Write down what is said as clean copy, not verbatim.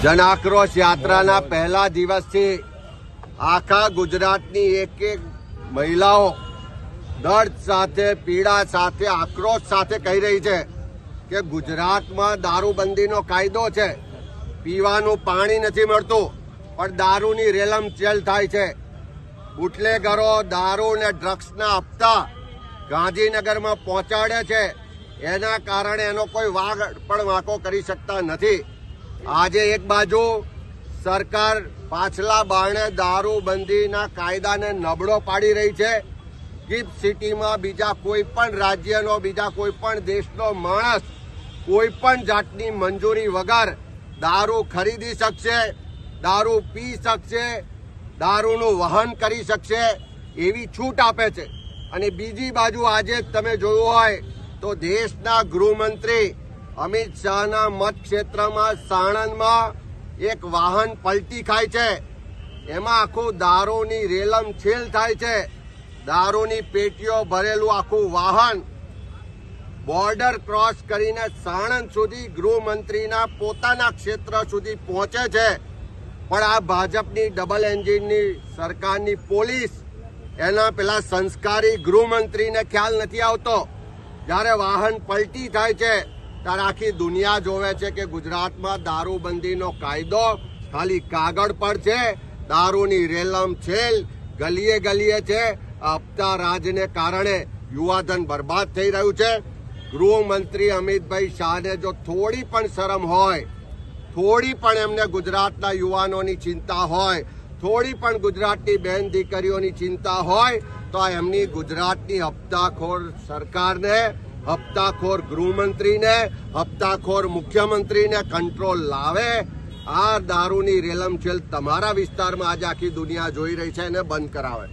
જન આક્રોશ યાત્રાના પહેલા દિવસથી આખા ગુજરાતની એક એક મહિલાઓ દર્દ સાથે, પીડા સાથે, આક્રોશ સાથે કહી રહી છે કે ગુજરાતમાં દારૂબંધીનો કાયદો છે, પીવાનું પાણી નથી મળતું, પણ દારૂની રેલમચેલ થાય છે. બુટલેગરો દારૂ અને ડ્રગ્સના હપ્તા ગાંધીનગરમાં પહોંચાડે છે. એના કારણે એનો કોઈ વાગ પણ વાંકો કરી શકતા નથી. આજે એક બાજુ સરકાર પાછલા બારણે દારૂબંધીના કાયદાને નબળો પાડી રહી છે. ગિફ્ટ સિટીમાં બીજા કોઈ પણ રાજ્યનો, બીજા કોઈ પણ દેશનો માણસ કોઈ પણ જાતની મંજૂરી વગર દારૂ ખરીદી શકશે, દારૂ પી શકશે, દારૂનું વહન કરી શકશે એવી છૂટ આપે છે. અને બીજી બાજુ આજે તમે જોયું હોય તો દેશના ગૃહમંત્રી અમિત શાહના મતક્ષેત્રમાં સાણંદમાં એક વાહન પલટી ખાય છે. એમાં આખું દારૂની રેલમછેલ થાય છે. દારૂની પેટીઓ ભરેલું આખું વાહન બોર્ડર ક્રોસ કરીને સાણંદ સુધી ગૃહમંત્રીના પોતાના ક્ષેત્ર સુધી પહોંચે છે. પણ આ ભાજપની ડબલ એન્જિનની સરકારની પોલીસ, એના પેલા સંસ્કારી ગૃહમંત્રીને ખ્યાલ નથી આવતો. જ્યારે વાહન પલટી થાય છે ત્યારે આખી દુનિયા જોવે છે કે ગુજરાતમાં દારૂબંધીનો કાયદો ખાલી કાગળ પર છે. દારૂની રેલમછેલ ગલીએ ગલીએ છે. હપ્તા રાજને કારણે યુવાધન બરબાદ થઈ રહ્યું છે. ગૃહમંત્રી અમિતભાઈ શાહને જો થોડી પણ શરમ હોય, થોડી પણ એમને ગુજરાતના યુવાનોની ચિંતા હોય, થોડી પણ ગુજરાતની બહેન દીકરીઓની ચિંતા હોય તો એમની ગુજરાતની હપ્તાખોર સરકારને, હપ્તાખોર ગૃહમંત્રીને, હપ્તાખોર મુખ્યમંત્રીને કંટ્રોલ લાવે. આ દારૂની રેલમછેલ તમારા વિસ્તારમાં આજે આખી દુનિયા જોઈ રહી છે, એને બંધ કરાવે.